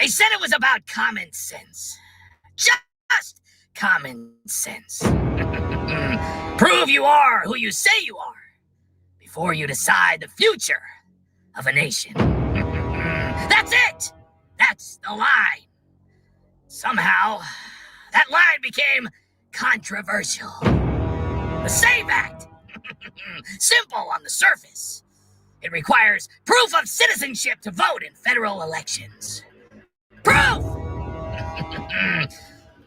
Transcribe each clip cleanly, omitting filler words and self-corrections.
They said it was about common sense. Just common sense. Prove you are who you say you are before you decide the future of a nation. That's it! That's the line. Somehow, that line became controversial. The SAVE Act. Simple on the surface. It requires proof of citizenship to vote in federal elections. Proof!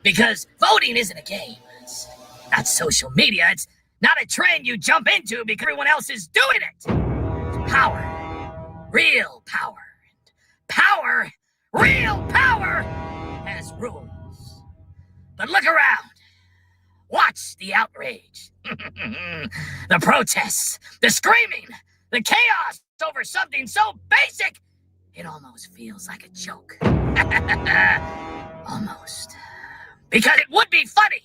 Because voting isn't a game. It's not social media. It's not a trend you jump into because everyone else is doing it. It's power. Real power. And power, real power, has rules. But look around. Watch the outrage. The protests. The screaming. The chaos over something so basic, it almost feels like a joke. Almost. Because it would be funny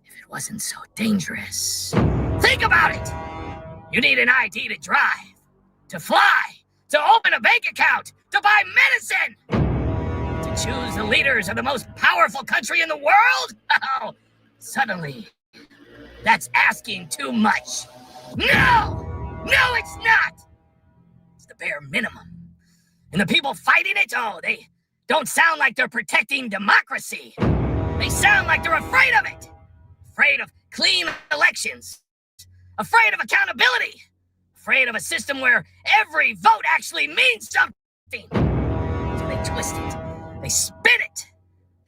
if it wasn't so dangerous. Think about it. You need an ID to drive, to fly, to open a bank account, to buy medicine, to choose the leaders of the most powerful country in the world? Oh, suddenly, that's asking too much. No! No, it's not! It's the bare minimum. And the people fighting it, oh, they don't sound like they're protecting democracy. They sound like they're afraid of it. Afraid of clean elections. Afraid of accountability. Afraid of a system where every vote actually means something. So they twist it. They spin it.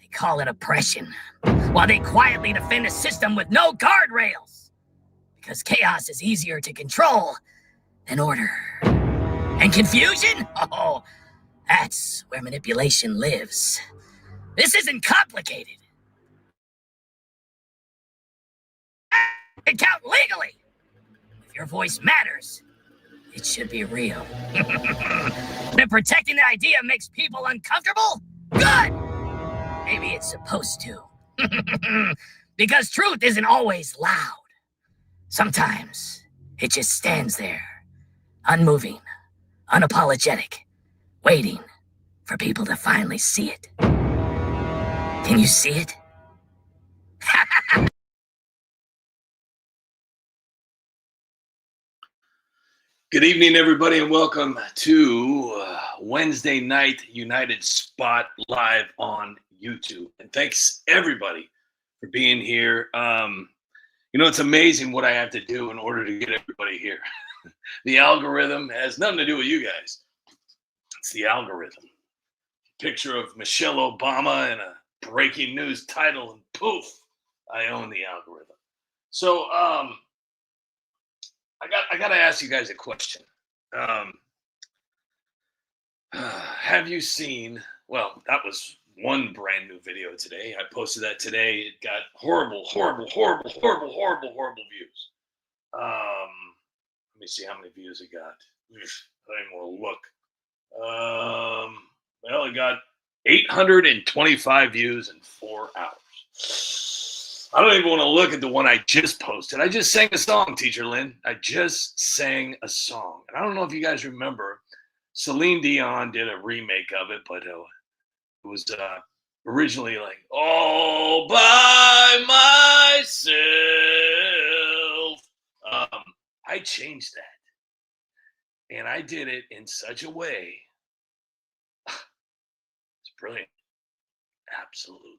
They call it oppression. While they quietly defend a system with no guardrails. Because chaos is easier to control than order. And confusion? Oh, that's where manipulation lives. This isn't complicated. It count legally. If your voice matters, it should be real. If protecting the idea makes people uncomfortable, good. Maybe it's supposed to. Because truth isn't always loud. Sometimes it just stands there, unmoving, unapologetic, waiting for people to finally see it. Can you see it? Good evening, everybody, and welcome to Wednesday Night United Spot live on YouTube. And thanks, everybody, for being here. You know, it's amazing what I have to do in order to get everybody here. The algorithm has nothing to do with you guys. It's the algorithm. Picture of Michelle Obama and a breaking news title, and poof, I own the algorithm. So, I got to ask you guys a question. Have you seen? Well, that was one brand new video today. I posted that today. It got horrible views. Let me see how many views it got. I didn't want to look. Well, it got 825 views in 4 hours. I don't even want to look at the one I just posted. I just sang a song, Teacher Lynn. I just sang a song. And I don't know if you guys remember, Celine Dion did a remake of it, but it was originally like, all by myself. I changed that. And I did it in such a way. It's brilliant. Absolutely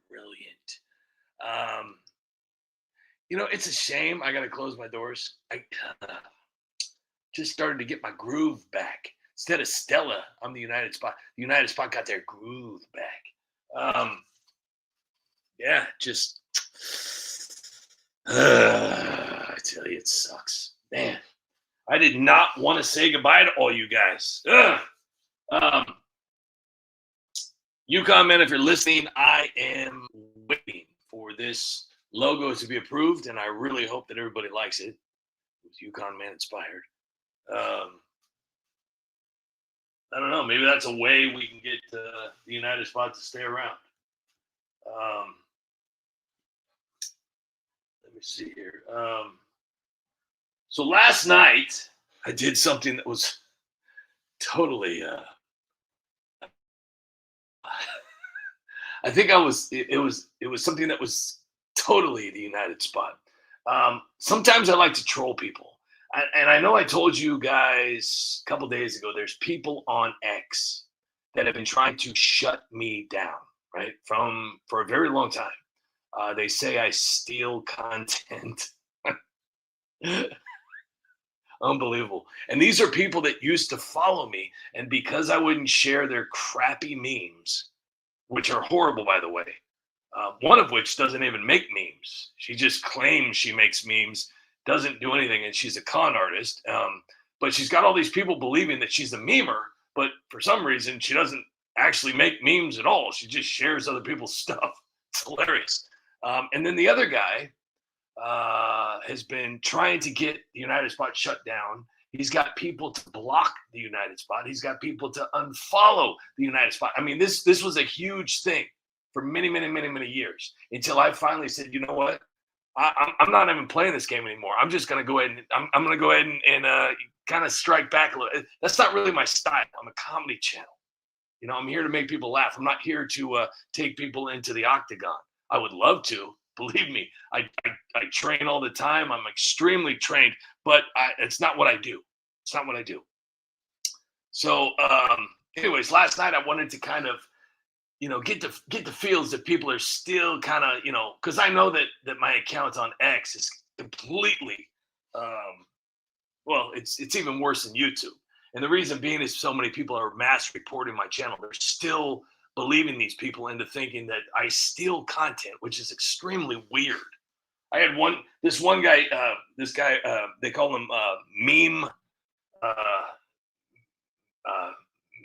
brilliant. You know, it's a shame. I got to close my doors. I just started to get my groove back. Instead of Stella, I'm the United Spot. The United Spot got their groove back. Yeah, just, I tell you, it sucks. Man, I did not want to say goodbye to all you guys. UConn, man, if you're listening, I am waiting for this logo to be approved, and I really hope that everybody likes it. It was UConn Man inspired. I don't know. Maybe that's a way we can get the United Spot to stay around. Let me see here. So last night, I did something that was totally I think it was something that was totally the United spot. Sometimes I like to troll people. And I know I told you guys a couple days ago, there's people on X that have been trying to shut me down, right? For a very long time. They say I steal content. Unbelievable. And these are people that used to follow me. And because I wouldn't share their crappy memes, which are horrible, by the way, one of which doesn't even make memes. She just claims she makes memes, doesn't do anything, and she's a con artist. But she's got all these people believing that she's a memer, but for some reason, she doesn't actually make memes at all. She just shares other people's stuff. It's hilarious. And then the other guy has been trying to get the United Spot shut down. He's got people to block the United Spot. He's got people to unfollow the United Spot. I mean, this was a huge thing for many, many, many, many years until I finally said, you know what? I'm not even playing this game anymore. I'm just going to go ahead and I'm going to go ahead and kind of strike back a little. That's not really my style. I'm a comedy channel. You know, I'm here to make people laugh. I'm not here to take people into the octagon. I would love to. Believe me, I train all the time. I'm extremely trained, but it's not what I do. It's not what I do. So, anyways, last night I wanted to kind of, get the feels that people are still kind of, because I know that my account on X is completely, well, it's even worse than YouTube. And the reason being is so many people are mass reporting my channel. They're still believing these people into thinking that I steal content, which is extremely weird. I had this guy, they call him meme,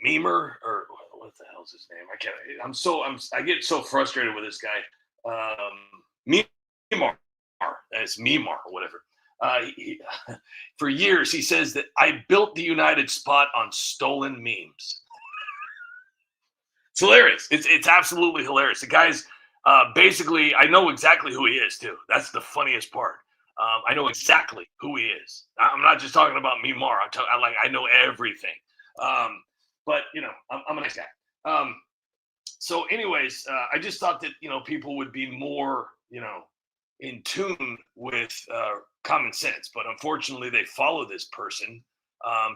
memer, or what the hell's his name? I get so frustrated with this guy. Memar, it's Memar or whatever. For years, he says that I built the United Spot on stolen memes. It's hilarious. It's absolutely hilarious. The guy's basically, I know exactly who he is too. That's the funniest part. I know exactly who he is. I'm not just talking about Memar. I know everything. But I'm a nice guy. So, anyways, I just thought that people would be more in tune with common sense. But unfortunately, they follow this person.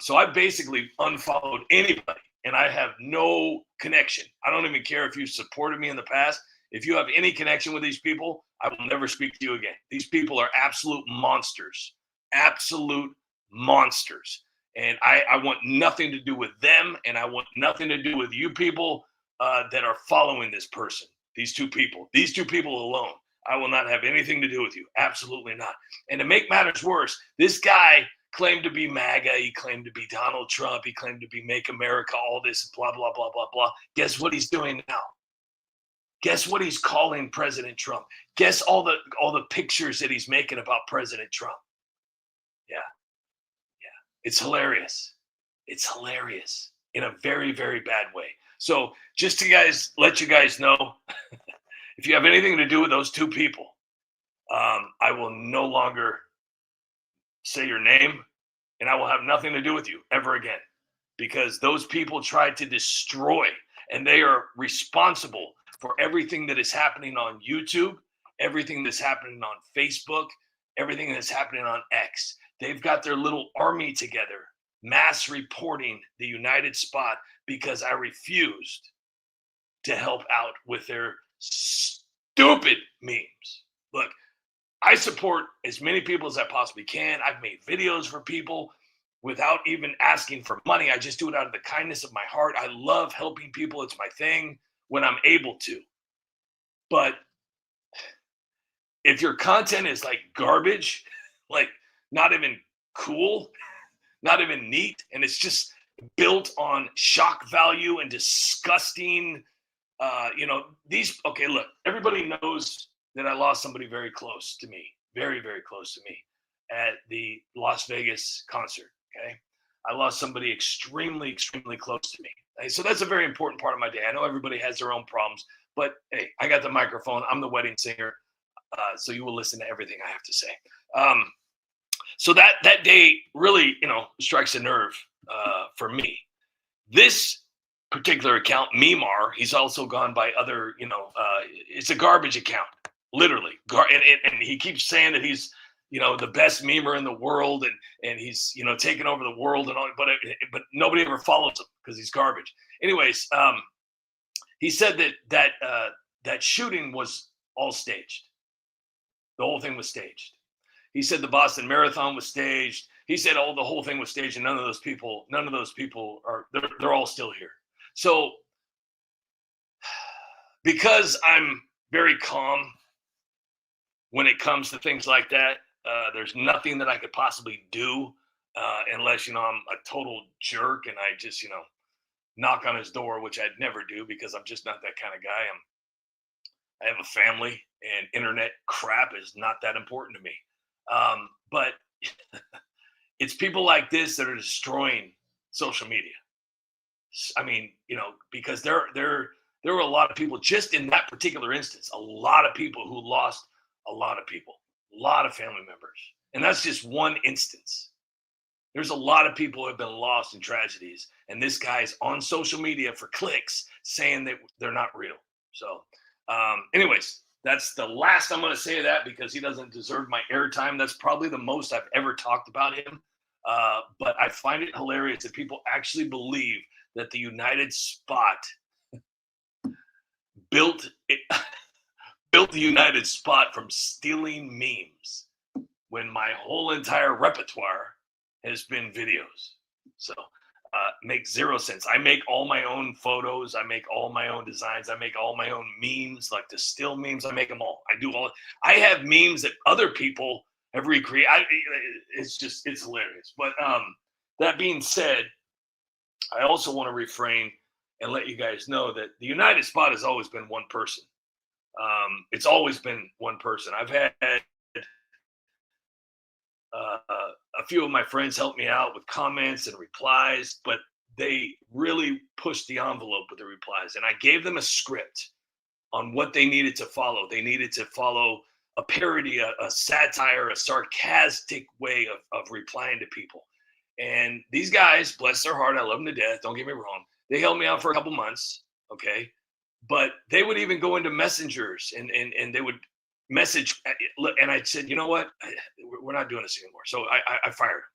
So I basically unfollowed anybody. And I have no connection. I don't even care if you supported me in the past. If you have any connection with these people, I will never speak to you again. These people are absolute monsters. Absolute monsters. And I want nothing to do with them. And I want nothing to do with you people that are following this person. These two people alone. I will not have anything to do with you. Absolutely not. And to make matters worse, this guy claimed to be MAGA. He claimed to be Donald Trump. He claimed to be Make America all this, blah, blah, blah, blah, blah. Guess what he's doing now? Guess what he's calling President Trump? Guess all the pictures that he's making about President Trump. Yeah. It's hilarious. It's hilarious in a very, very bad way. So just to let you guys know, if you have anything to do with those two people, I will no longer say your name, and I will have nothing to do with you ever again, because those people tried to destroy, and they are responsible for everything that is happening on YouTube, everything that's happening on Facebook, everything that's happening on X. They've got their little army together, mass reporting the United Spot because I refused to help out with their stupid memes. Look, I support as many people as I possibly can. I've made videos for people without even asking for money. I just do it out of the kindness of my heart. I love helping people. It's my thing when I'm able to. But if your content is like garbage, like not even cool, not even neat, and it's just built on shock value and disgusting, look, everybody knows that I lost somebody very close to me, very, very close to me at the Las Vegas concert, okay? I lost somebody extremely, extremely close to me. Okay? So that's a very important part of my day. I know everybody has their own problems, but hey, I got the microphone. I'm the wedding singer, so you will listen to everything I have to say. So that day really, strikes a nerve for me. This particular account, Mimar, he's also gone by other, it's a garbage account, literally. And he keeps saying that he's, the best memer in the world, and he's, taking over the world and all, but nobody ever follows him because he's garbage. Anyways, he said that shooting was all staged. The whole thing was staged. He said the Boston Marathon was staged. He said, the whole thing was staged, and none of those people are, they're all still here. So because I'm very calm when it comes to things like that, there's nothing that I could possibly do unless, I'm a total jerk and I just, knock on his door, which I'd never do because I'm just not that kind of guy. I have a family, and internet crap is not that important to me. But it's people like this that are destroying social media. I mean, because there were a lot of people just in that particular instance, a lot of people who lost a lot of people, a lot of family members. And that's just one instance. There's a lot of people who have been lost in tragedies. And this guy's on social media for clicks saying that they're not real. So anyways, that's the last I'm going to say of that because he doesn't deserve my airtime. That's probably the most I've ever talked about him. But I find it hilarious that people actually believe that the United Spot built the United Spot from stealing memes when my whole entire repertoire has been videos. So makes zero sense. I make all my own photos. I make all my own designs. I make all my own memes, like the still memes. I make them all. I do all. I have memes that other people have recreated. It's hilarious. But that being said, I also want to refrain and let you guys know that the United Spot has always been one person. It's always been one person. I've had a few of my friends help me out with comments and replies, but they really pushed the envelope with the replies. And I gave them a script on what they needed to follow. They needed to follow a parody, a satire, a sarcastic way of replying to people. And these guys, bless their heart, I love them to death. Don't get me wrong. They held me out for a couple months, okay? But they would even go into messengers and they would message. And I said, you know what? We're not doing this anymore. So I fired them.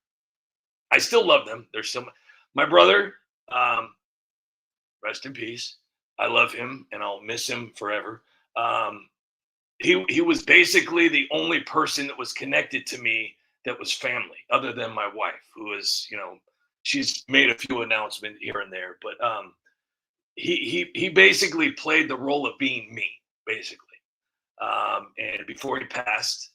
I still love them. They're still my brother. Rest in peace. I love him and I'll miss him forever. He was basically the only person that was connected to me that was family, other than my wife, who is, she's made a few announcements here and there, but he basically played the role of being me, basically. And before he passed,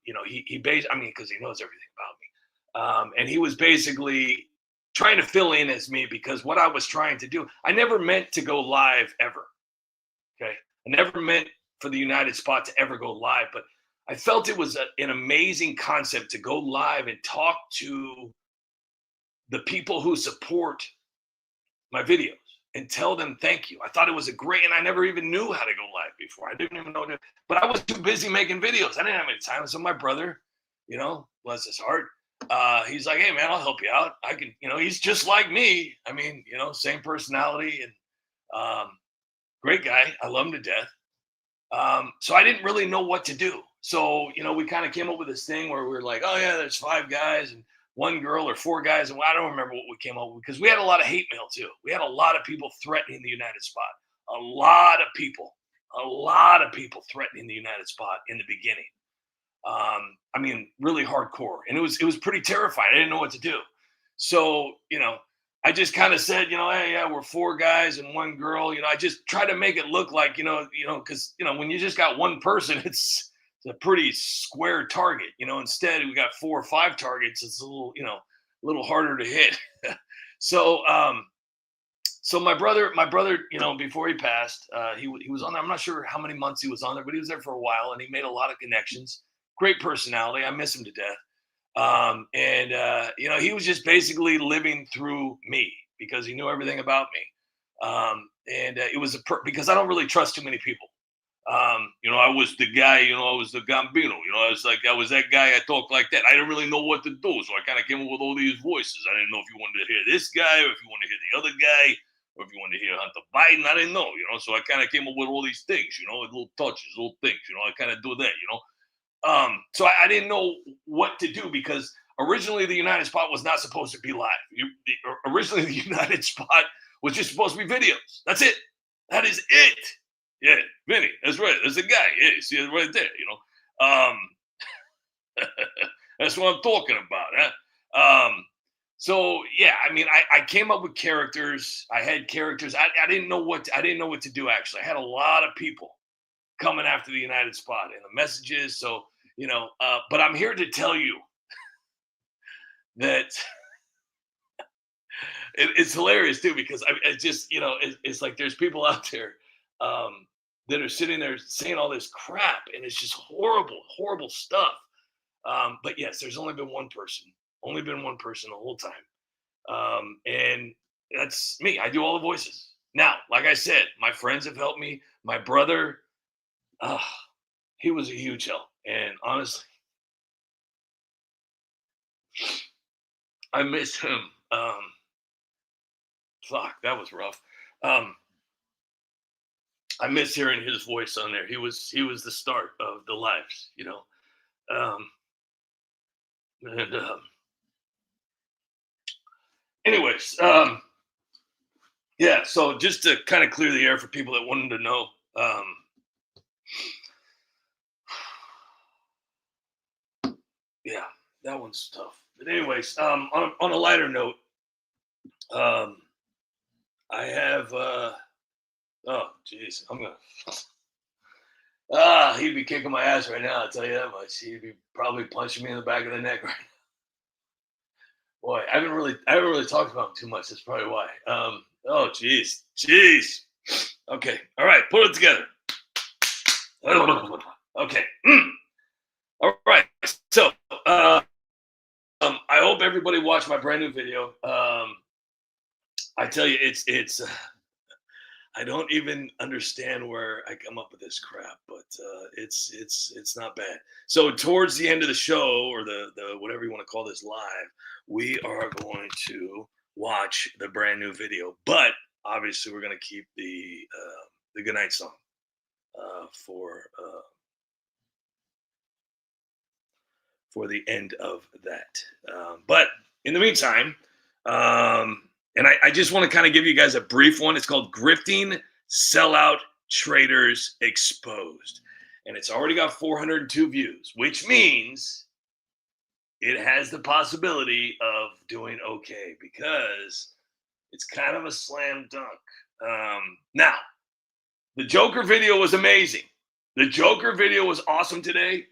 because he knows everything about me. And he was basically trying to fill in as me because what I was trying to do, I never meant to go live ever. Okay. I never meant for the United Spot to ever go live, but I felt it was an amazing concept to go live and talk to the people who support my videos and tell them thank you. I thought it was a great, and I never even knew how to go live before. I didn't even know that, but I was too busy making videos. I didn't have any time. So my brother, bless his heart, he's like, hey man, I'll help you out. I can, he's just like me. I mean, same personality and great guy. I love him to death. So I didn't really know what to do. So, we kind of came up with this thing where we were like, oh yeah, there's 5 guys and 1 girl or 4 guys. And I don't remember what we came up with because we had a lot of hate mail too. We had a lot of people threatening the United Spot. A lot of people threatening the United Spot in the beginning. Really hardcore. And it was pretty terrifying. I didn't know what to do. So, I just kind of said, hey, yeah, we're 4 guys and 1 girl. I just try to make it look like, because, when you just got 1 person, it's a pretty square target. Instead we got 4 or 5 targets. It's a little harder to hit. So my brother, before he passed, he was on there. I'm not sure how many months he was on there, but he was there for a while and he made a lot of connections. Great personality. I miss him to death. He was just basically living through me because he knew everything about me. It was because I don't really trust too many people. I was the guy, I was the Gambino, I was that guy. I talked like that. I didn't really know what to do. So I kind of came up with all these voices. I didn't know if you wanted to hear this guy or if you want to hear the other guy or if you wanted to hear Hunter Biden, I didn't know, So I kind of came up with all these things, little touches, little things, I kind of do that, So I didn't know what to do because originally the United Spot was not supposed to be live. Originally the United Spot was just supposed to be videos. That's it. That is it. Yeah, Vinny, that's right. That's the guy. Yeah, you see it right there, That's what I'm talking about, huh? So yeah, I mean, I came up with characters. I had characters. I didn't know what to do. Actually, I had a lot of people coming after the United Spot and the messages. So but I'm here to tell you that it's hilarious too because it's just it's like there's people out there that are sitting there saying all this crap and it's just horrible stuff. But yes, there's only been one person the whole time. And that's me. I do all the voices. Now, like I said, my friends have helped me. My brother, he was a huge help. And honestly, I miss him. Fuck, that was rough. I miss hearing his voice on there. He was the start of the lives, and anyways, yeah. So just to kind of clear the air for people that wanted to know, yeah, that one's tough. But anyways, on a lighter note, I have. Oh, jeez, I'm gonna. He'd be kicking my ass right now. I'll tell you that much. He'd be probably punching me in the back of the neck right now. Boy, I haven't really talked about him too much. That's probably why. Oh, jeez. Okay, all right, put it together. Okay. All right. So, I hope everybody watched my brand new video. I tell you, it's. I don't even understand where I come up with this crap, but it's not bad. So towards the end of the show, or the whatever you want to call this live, we are going to watch the brand new video. But obviously, we're going to keep the goodnight song for the end of that. But in the meantime. And I just want to kind of give you guys a brief one. It's called Grifting Sellout Traders Exposed. And it's already got 402 views, which means it has the possibility of doing okay because it's kind of a slam dunk. Now, the Joker video was amazing. The Joker video was awesome today.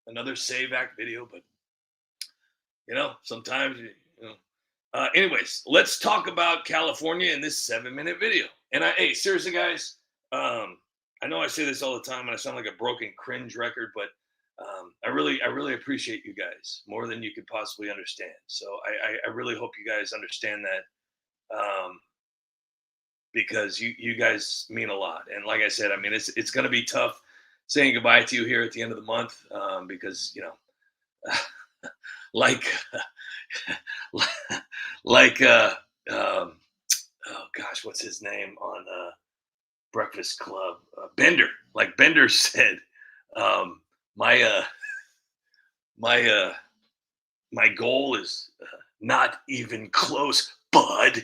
Another Save Act video, but, sometimes, anyways, let's talk about California in this 7-minute video. And hey, seriously, guys, I know I say this all the time and I sound like a broken cringe record, but I really appreciate you guys more than you could possibly understand. So I really hope you guys understand that because you guys mean a lot. And like I said, I mean, it's going to be tough saying goodbye to you here at the end of the month because, like oh gosh, what's his name on Breakfast Club? Bender. Like Bender said, my goal is not even close, bud.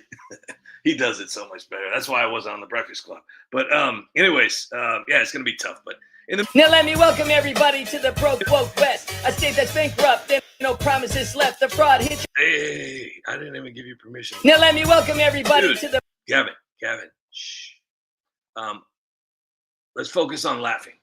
He does it so much better. That's why I wasn't on the Breakfast Club. But anyways, yeah, it's gonna be tough. But now let me welcome everybody to the Broke Woke Fest, a state that's bankrupt and no promises left. The fraud hit. Hey, I didn't even give you permission. Now let me welcome everybody to the. Gavin, shh. Let's focus on laughing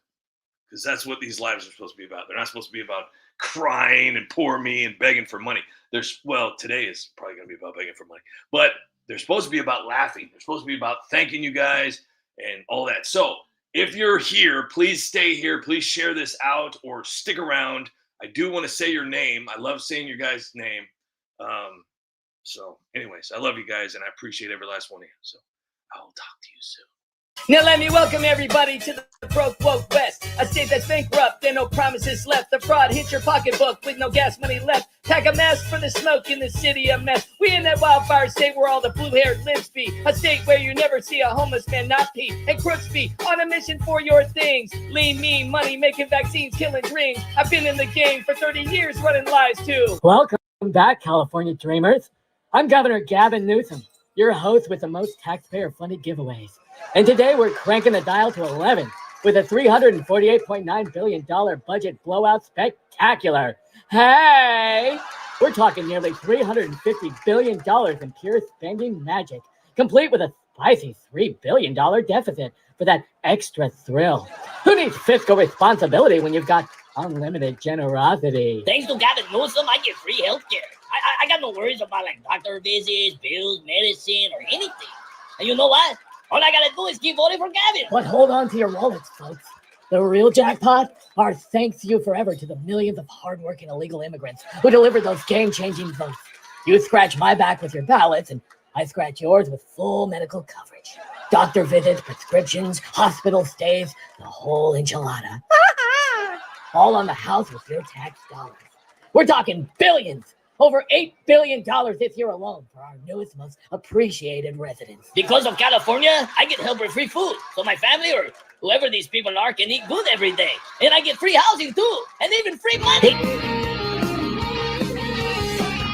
because that's what these lives are supposed to be about. They're not supposed to be about crying and poor me and begging for money. Today is probably going to be about begging for money, but they're supposed to be about laughing. They're supposed to be about thanking you guys and all that. So if you're here, please stay here. Please share this out or stick around. I do want to say your name. I love saying your guys' name. So anyways, I love you guys and I appreciate every last one of you. So I'll talk to you soon. Now let me welcome everybody to the broke woke West, a state that's bankrupt and no promises left. The fraud hits your pocketbook with no gas money left. Pack a mask for the smoke in the city of mess. We in that wildfire state where all the blue-haired lives be. A state where you never see a homeless man not pee. And crooks be on a mission for your things. Lean, mean, money, making vaccines, killing dreams. I've been in the game for 30 years running lies too. Welcome back, California Dreamers. I'm Governor Gavin Newsom, your host with the most taxpayer-funded giveaways. And today we're cranking the dial to 11 with a $348.9 billion budget blowout spectacular. Hey! We're talking nearly $350 billion in pure spending magic, complete with a spicy $3 billion deficit for that extra thrill. Who needs fiscal responsibility when you've got unlimited generosity? Thanks to Gavin Newsom, I get free healthcare. I got no worries about like doctor visits, bills, medicine, or anything. And you know what? All I gotta do is keep voting for Gavin. But hold on to your wallets, folks. The real jackpot? Our thanks you forever to the millions of hardworking illegal immigrants who delivered those game-changing votes. You scratch my back with your ballots, and I scratch yours with full medical coverage. Doctor visits, prescriptions, hospital stays, the whole enchilada. All on the house with your tax dollars. We're talking billions. Over $8 billion this year alone for our newest, most appreciated residents. Because of California, I get help with free food. So my family or whoever these people are can eat good every day. And I get free housing too. And even free money.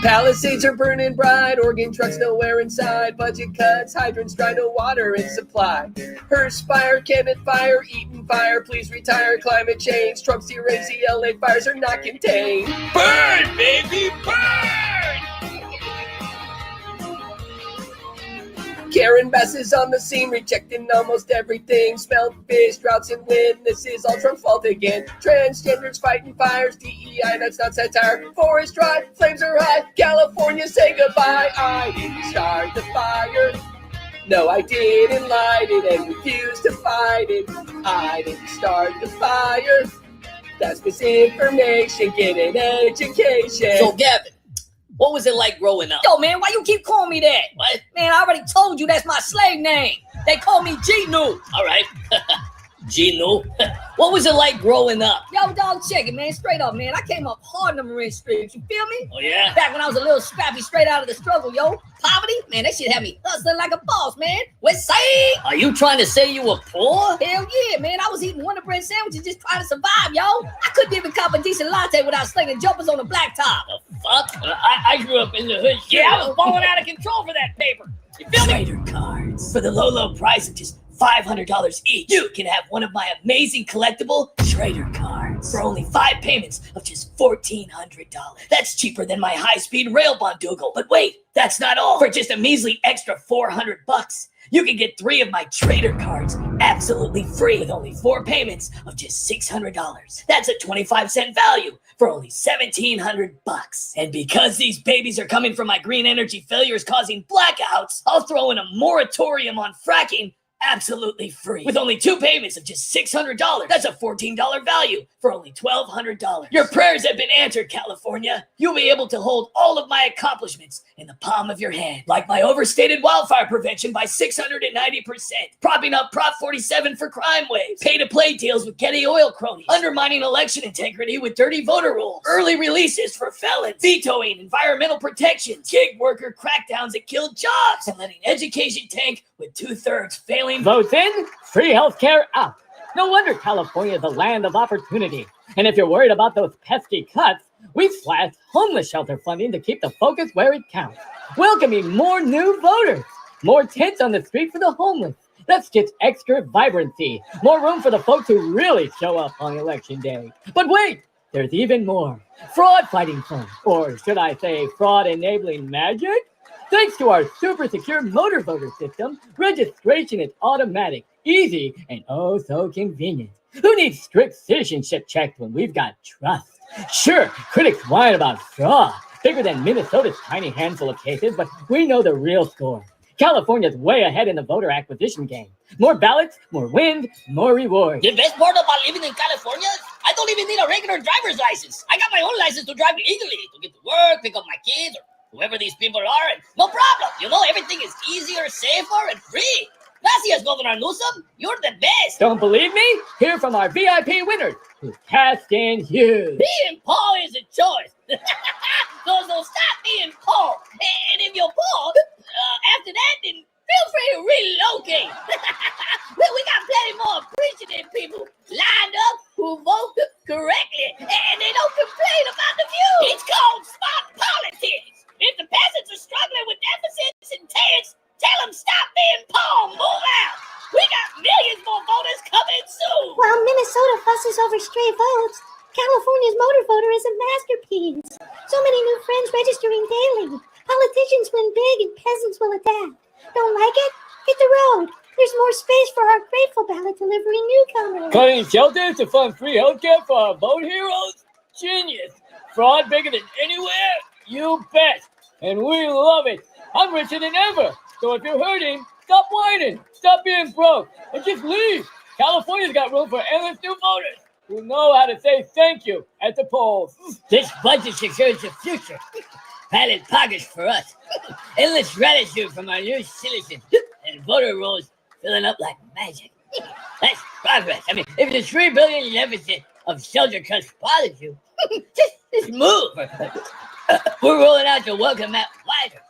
Palisades are burning bright, organ trucks nowhere inside, budget cuts, hydrants dry, no water in supply. Perspire, cannon fire, eating fire, please retire, climate change, Trump's erased, the LA fires are not contained. Burn, baby, burn! Karen Bass is on the scene, rejecting almost everything. Smelled fish, droughts and wind, this is all Trump's fault again. Transgenders fighting fires, DEI, that's not satire. Forest dry, flames are high, California say goodbye. I didn't start the fire. No, I didn't light it and refused to fight it. I didn't start the fire. That's misinformation, get an education. So Gavin, what was it like growing up? Yo, man, why you keep calling me that? What? Man, I already told you that's my slave name. They call me G-New. All right. Gino, what was it like growing up? Yo, dog, check it, man. Straight up, man. I came up hard in the Marine streets. You feel me? Oh, yeah? Back when I was a little scrappy, straight out of the struggle, yo. Poverty, man, that shit had me hustling like a boss, man. West Side. Are you trying to say you were poor? Hell yeah, man. I was eating Wonder Bread sandwiches just trying to survive, yo. I couldn't even cop a decent latte without slinging jumpers on the blacktop. The fuck? I grew up in the hood. Yeah, I was balling out of control for that paper. You feel me? Trader cards. For the low, low price of just $500 each, you can have one of my amazing collectible trader cards for only 5 payments of just $1,400. That's cheaper than my high-speed rail bondoogle. But wait, that's not all. For just a measly extra $400, you can get 3 of my trader cards absolutely free with only 4 payments of just $600. That's a 25-cent value for only $1,700. And because these babies are coming from my green energy failures causing blackouts, I'll throw in a moratorium on fracking absolutely free with only 2 payments of just $600. That's a $14 value for only $1,200. Your prayers have been answered, California. You'll be able to hold all of my accomplishments in the palm of your hand, like my overstated wildfire prevention by 690%, propping up Prop 47 for crime waves, pay-to-play deals with Getty oil cronies, undermining election integrity with dirty voter rules, early releases for felons, vetoing environmental protections, gig worker crackdowns that killed jobs, and letting education tank with 2/3 failing. Votes in, free healthcare out. No wonder California is a land of opportunity. And if you're worried about those pesky cuts, we slashed homeless shelter funding to keep the focus where it counts. Welcoming more new voters. More tents on the street for the homeless. That's just extra vibrancy. More room for the folks who really show up on election day. But wait, there's even more. Fraud fighting fun. Or should I say fraud enabling magic? Thanks to our super secure motor voter system, registration is automatic, easy, and oh so convenient. Who needs strict citizenship checks when we've got trust? Sure, critics whine about fraud, bigger than Minnesota's tiny handful of cases, but we know the real score. California's way ahead in the voter acquisition game. More ballots, more wind, more rewards. The best part about living in California, I don't even need a regular driver's license. I got my own license to drive legally, to get to work, pick up my kids, or whoever these people are, and no problem. You know, everything is easier, safer, and free. Gracias, Governor Newsom. You're the best. Don't believe me? Hear from our VIP winners who cashed in huge. Being poor is a choice. So stop being poor. And if you're poor, after that, then feel free to relocate. we got plenty more appreciative people lined up who vote correctly, and they don't complain about the view. It's called smart politics. If the peasants are struggling with deficits and tears, tell them stop being poor, move out. We got millions more voters coming soon. While Minnesota fusses over stray votes, California's motor voter is a masterpiece. So many new friends registering daily. Politicians win big and peasants will adapt. Don't like it? Hit the road. There's more space for our grateful ballot delivery newcomers. Cutting shelters to fund free healthcare for our boat heroes? Genius. Fraud bigger than anywhere? You bet. And we love it. I'm richer than ever. So if you're hurting, stop whining. Stop being broke. And just leave. California's got room for endless new voters who know how to say thank you at the polls. This budget secures the future. Padded pockets for us. Endless gratitude from our new citizens. And voter rolls filling up like magic. That's progress. I mean, if the $3 billion deficit of shelter cuts bothers you, just move. We're rolling out the welcome mat wider.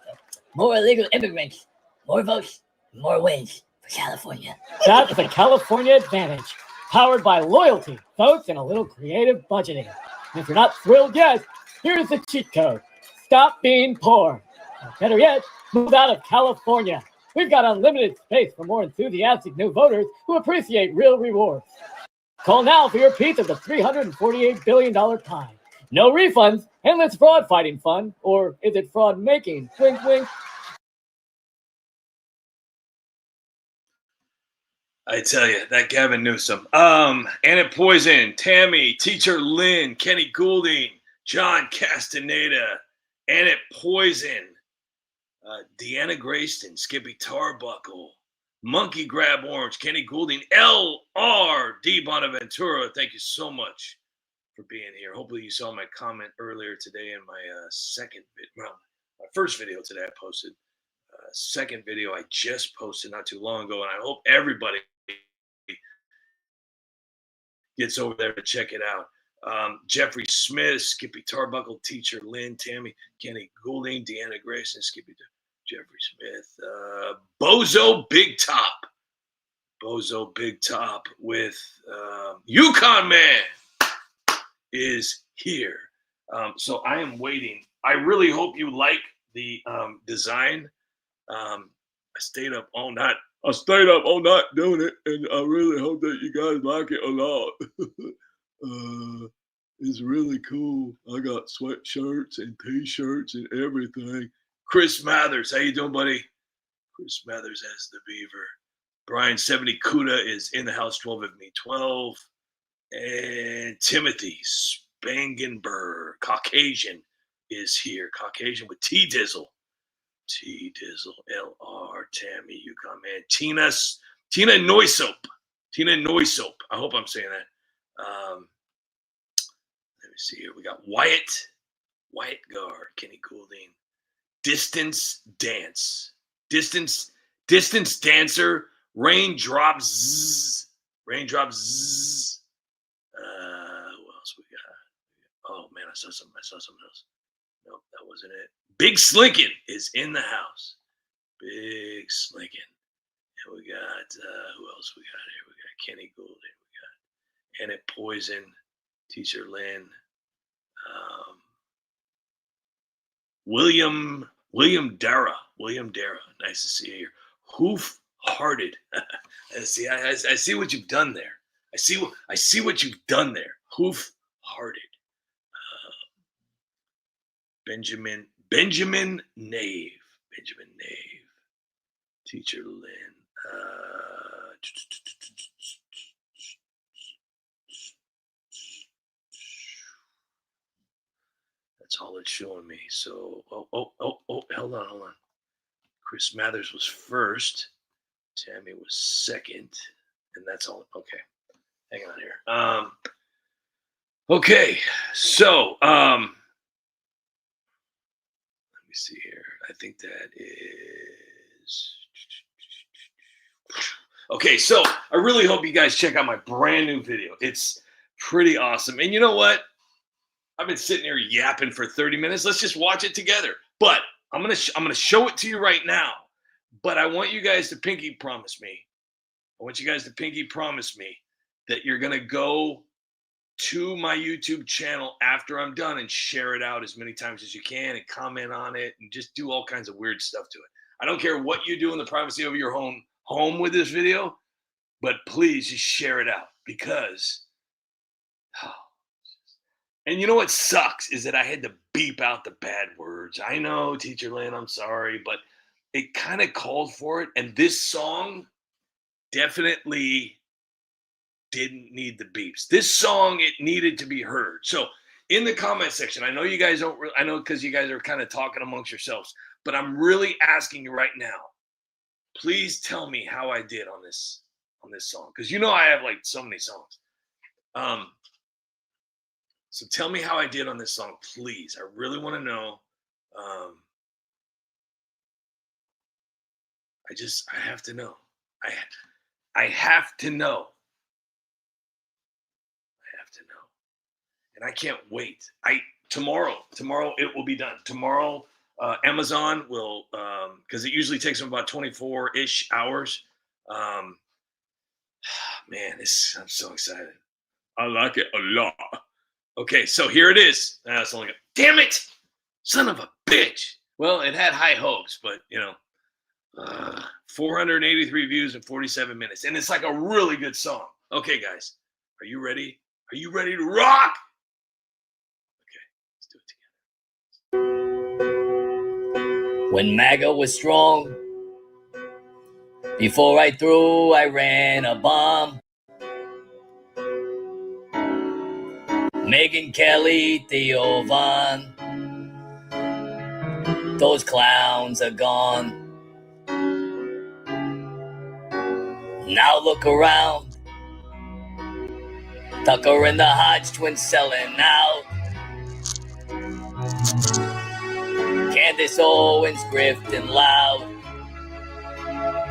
More illegal immigrants, more votes, more wins for California. That's the California advantage. Powered by loyalty, votes, and a little creative budgeting. And if you're not thrilled yet, here's the cheat code. Stop being poor. Or better yet, move out of California. We've got unlimited space for more enthusiastic new voters who appreciate real rewards. Call now for your piece of the $348 billion pie. No refunds, endless fraud fighting fun, or is it fraud making? Wink, wink. I tell you, that Gavin Newsom. Anna Poison, Tammy, Teacher Lynn, Kenny Goulding, John Castaneda, Anna Poison, Deanna Grayston, Skippy Tarbuckle, Monkey Grab Orange, Kenny Goulding, L.R.D. Bonaventura. Thank you so much for being here. Hopefully you saw my comment earlier today in my my first video today I posted. Second video I just posted not too long ago, and I hope everybody gets over there to check it out. Jeffrey Smith, Skippy Tarbuckle, Teacher Lynn, Tammy, Kenny Goulding, Deanna Grayson, Skippy, Jeffrey Smith, Bozo Big Top with Yukon Man is here. So I am waiting. I really hope you like the design. I stayed up all night doing it, and I really hope that you guys like it a lot. It's really cool. I got sweatshirts and t-shirts and everything. Chris Mathers, how you doing, buddy? Chris Mathers as the Beaver. Brian 70 Kuda is in the house, 12 of me, 12. And Timothy Spangenberg, Caucasian, is here. Caucasian with T-Dizzle. T-Dizzle, LR, Tammy, Yukon Man, Tina Noisop. I hope I'm saying that. Let me see here. We got Wyatt Guard, Kenny Goulding, Distance Dancer, Raindrops. Who else we got? Oh man, I saw something else. Nope, that wasn't it. Big Slinkin is in the house. Big Slinkin. And we got, who else we got here? We got Kenny Goulding. We got Annette Poison, Teacher Lynn, William Dara. Nice to see you here. Hoof-hearted. I see what you've done there. I see what you've done there. Hoof-hearted. Benjamin Nave. Teacher Lynn. That's all it's showing me. So, hold on. Chris Mathers was first. Tammy was second. And that's all. Okay. Hang on here. Okay. So, let me see here. I think that is Okay, so I really hope you guys check out my brand new video. It's pretty awesome. And you know what? I've been sitting here yapping for 30 minutes. Let's just watch it together. But I'm gonna show it to you right now. But I want you guys to pinky promise me. I want you guys to pinky promise me that you're gonna go to my YouTube channel after I'm done and share it out as many times as you can and comment on it and just do all kinds of weird stuff to it. I don't care what you do in the privacy of your home with this video, but please just share it out because and you know what sucks is that I had to beep out the bad words. I know, Teacher Lynn, I'm sorry, but it kind of called for it. And this song definitely didn't need the beeps. This song, it needed to be heard. So in the comment section, I know you guys don't, I know because you guys are kind of talking amongst yourselves, but I'm really asking you right now, please tell me how I did on this song. Because you know I have like so many songs. So tell me how I did on this song, please. I really want to know. I have to know. I have to know. I have to know. And I can't wait. Tomorrow it will be done. Tomorrow, Amazon will, because it usually takes them about 24-ish hours. Man, I'm so excited. I like it a lot. Okay, so here it is. That's only damn it, son of a bitch. Well, it had high hopes, but 483 views in 47 minutes, and it's like a really good song. Okay, guys, are you ready? Are you ready to rock? Okay, let's do it together. When MAGA was strong, before I threw, I ran a bomb. Megyn Kelly, Theo Von, those clowns are gone. Now look around, Tucker and the Hodge twins selling out. Candace Owens grifting loud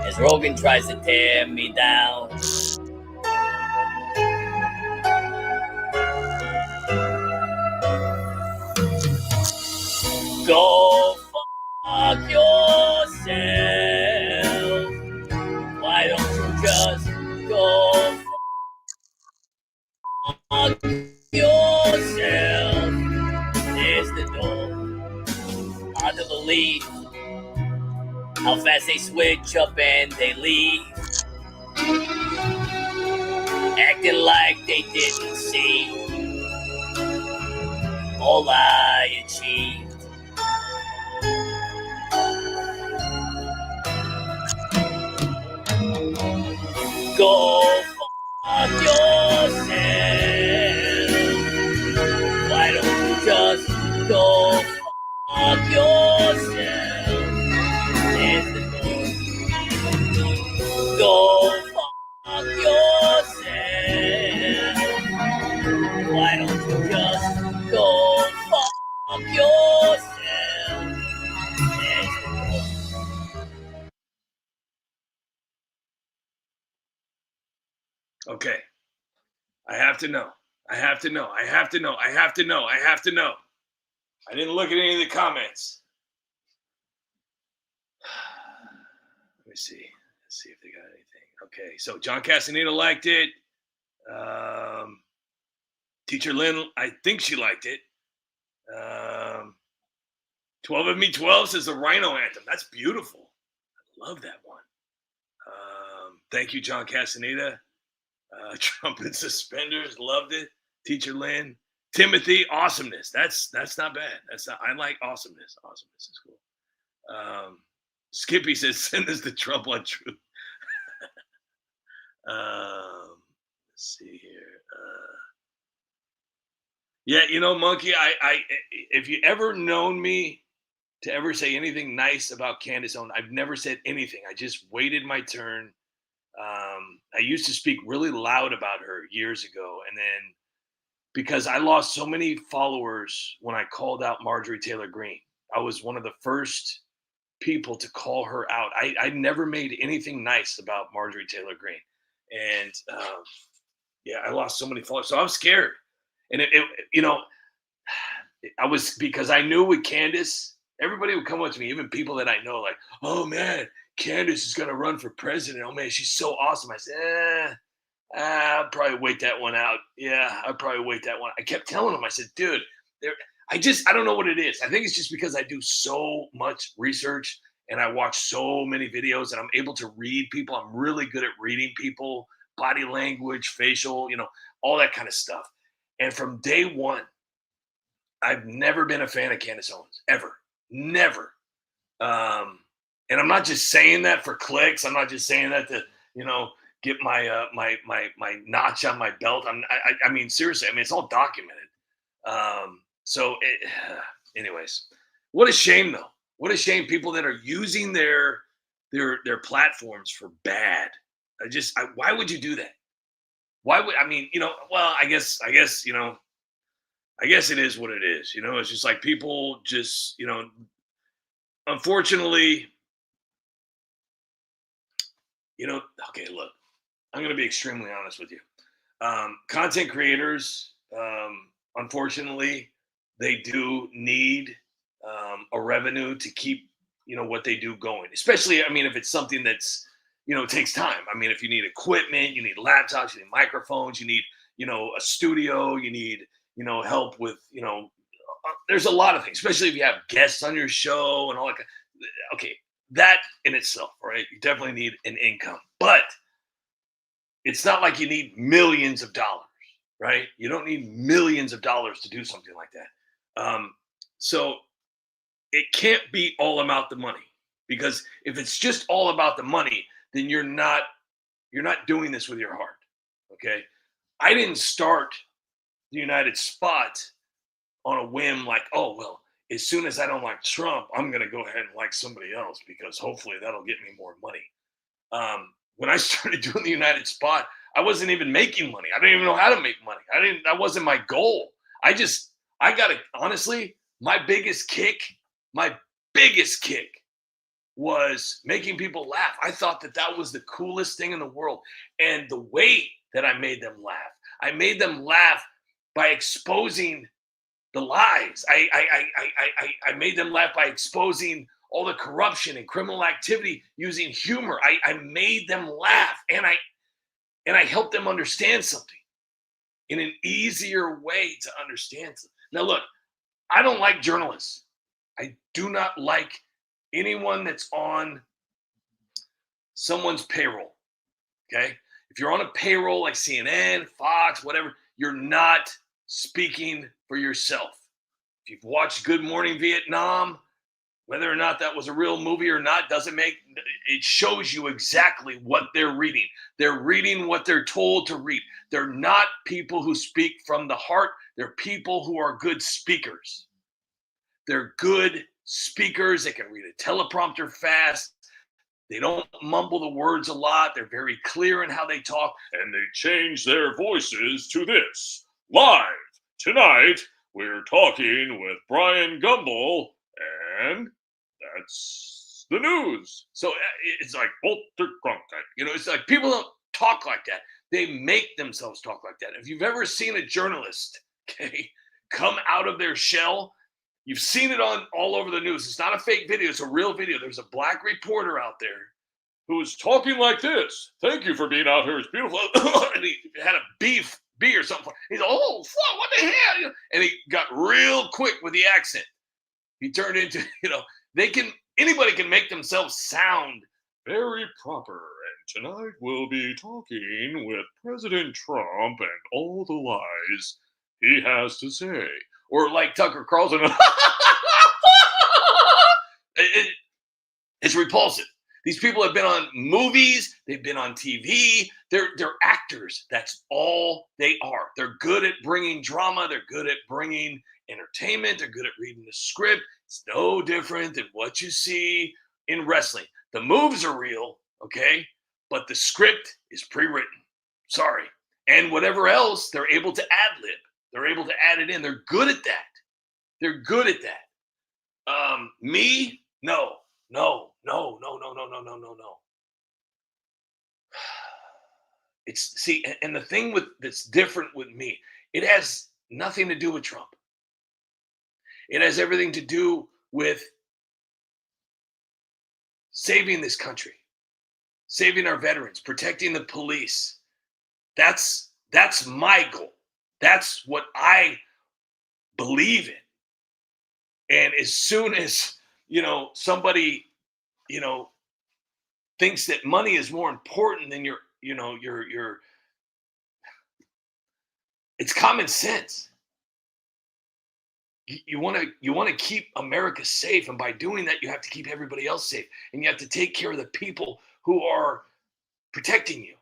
as Rogan tries to tear me down. Go fuck yourself. Why don't you just go fuck yourself? There's the door. Hard to believe how fast they switch up and they leave, acting like they didn't see all I achieved. Go fuck yourself. Why don't you just go fuck yourself? There's the door. Go fuck yourself. Why don't you just go fuck yourself? There's the door. Okay. I have to know. I have to know. I have to know. I have to know. I have to know. I didn't look at any of the comments. Let me see. Let's see if they got anything. Okay. So John Castaneda liked it. Teacher Lynn, I think she liked it. 12 of Me 12 says the Rhino Anthem. That's beautiful. I love that one. Thank you, John Castaneda. Trump and Suspenders, loved it. Teacher Lynn. Timothy, Awesomeness. That's not bad. I like Awesomeness. Awesomeness is cool. Skippy says, send us the Trump on truth. Let's see here. Yeah, Monkey, I if you ever known me to ever say anything nice about Candace Owens, I've never said anything. I just waited my turn. I used to speak really loud about her years ago. And then because I lost so many followers when I called out Marjorie Taylor Greene, I was one of the first people to call her out. I never made anything nice about Marjorie Taylor Greene. And yeah, I lost so many followers. So I was scared. And I was, because I knew with Candace, everybody would come up to me, even people that I know, like, oh man, Candace is going to run for president. Oh man, she's so awesome. I said, I'll probably wait that one out. Yeah, I'll probably wait that one. I kept telling them, I said, dude, I don't know what it is. I think it's just because I do so much research and I watch so many videos and I'm able to read people. I'm really good at reading people, body language, facial, all that kind of stuff. And from day one, I've never been a fan of Candace Owens, ever, never. And I'm not just saying that for clicks. I'm not just saying that to, get my my notch on my belt. I mean, seriously, I mean, it's all documented. Anyways, what a shame though. What a shame, people that are using their platforms for bad. Why would you do that? Why would, well, I guess, I guess it is what it is. It's just like people just, unfortunately, okay, look, I'm going to be extremely honest with you. Content creators, unfortunately, they do need a revenue to keep, what they do going. Especially, I mean, if it's something that's, it takes time. I mean, if you need equipment, you need laptops, you need microphones, you need, a studio, you need, help with, there's a lot of things, especially if you have guests on your show and all that. Okay, that in itself, right? You definitely need an income, but it's not like you need millions of dollars, right? You don't need millions of dollars to do something like that. So it can't be all about the money, because if it's just all about the money, then you're not doing this with your heart. Okay. I didn't start the United Spot on a whim, like, oh, well, as soon as I don't like Trump, I'm going to go ahead and like somebody else because hopefully that'll get me more money. When I started doing the United Spot, I wasn't even making money. I didn't even know how to make money. That wasn't my goal. I got it. Honestly, my biggest kick was making people laugh. I thought that was the coolest thing in the world. And the way that I made them laugh by exposing the lies. I made them laugh by exposing all the corruption and criminal activity using humor. I made them laugh, and I helped them understand something in an easier way to understand. Now, look, I don't like journalists. I do not like anyone that's on someone's payroll. Okay? If you're on a payroll like CNN, Fox, whatever, you're not speaking for yourself. If you've watched Good Morning Vietnam, whether or not that was a real movie or not, it shows you exactly what they're reading. They're reading what they're told to read. They're not people who speak from the heart. They're people who are good speakers. They're good speakers. They can read a teleprompter fast. They don't mumble the words a lot. They're very clear in how they talk. And they change their voices to this. Live tonight, we're talking with Brian Gumbel, and that's the news. So it's like Walter Cronkite. It's like people don't talk like that. They make themselves talk like that. If you've ever seen a journalist, come out of their shell, you've seen it all over the news. It's not a fake video. It's a real video. There's a black reporter out there who's talking like this. Thank you for being out here. It's beautiful. And he had a bee or something. He's like, oh, fuck, what the hell? And he got real quick with the accent. He turned into, anybody can make themselves sound very proper. And tonight we'll be talking with President Trump and all the lies he has to say. Or like Tucker Carlson. It's repulsive. These people have been on movies. They've been on TV. They're actors. That's all they are. They're good at bringing drama. They're good at bringing entertainment. They're good at reading the script. It's no different than what you see in wrestling. The moves are real, okay? But the script is pre-written. Sorry. And whatever else, they're able to ad-lib. They're able to add it in. They're good at that. They're good at that. Me? No. and the thing that's different with me, it has nothing to do with Trump. It has everything to do with saving this country, saving our veterans, protecting the police. That's my goal. That's what I believe in. And as soon as, somebody, thinks that money is more important than your it's common sense. You want to keep America safe, and by doing that, you have to keep everybody else safe, and you have to take care of the people who are protecting you,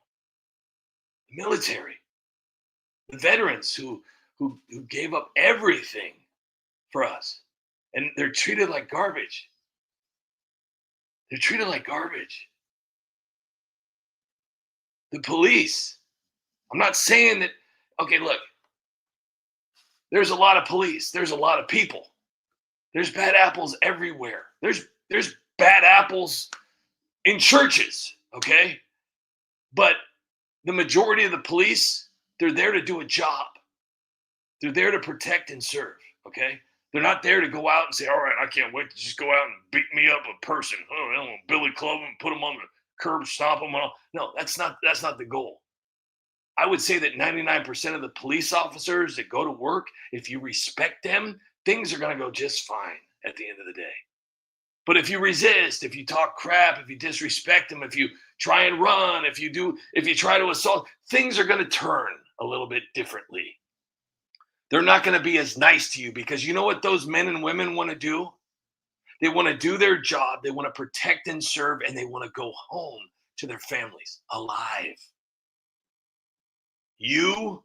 the military, the veterans who gave up everything for us, and they're treated like garbage. They're treated like garbage. The police. I'm not saying that. Okay, look. There's a lot of police. There's a lot of people. There's bad apples everywhere. There's bad apples in churches, okay? But the majority of the police, they're there to do a job. They're there to protect and serve, okay? They're not there to go out and say, all right, I can't wait to just go out and beat me up a person. Oh, I don't know, Billy Club him, put him on the curb, stomp him. No, that's not the goal. I would say that 99% of the police officers that go to work, if you respect them, things are going to go just fine at the end of the day. But if you resist, if you talk crap, if you disrespect them, if you try and run, if you try to assault, things are going to turn a little bit differently. They're not going to be as nice to you, because you know what those men and women want to do? They want to do their job. They want to protect and serve, and they want to go home to their families alive. You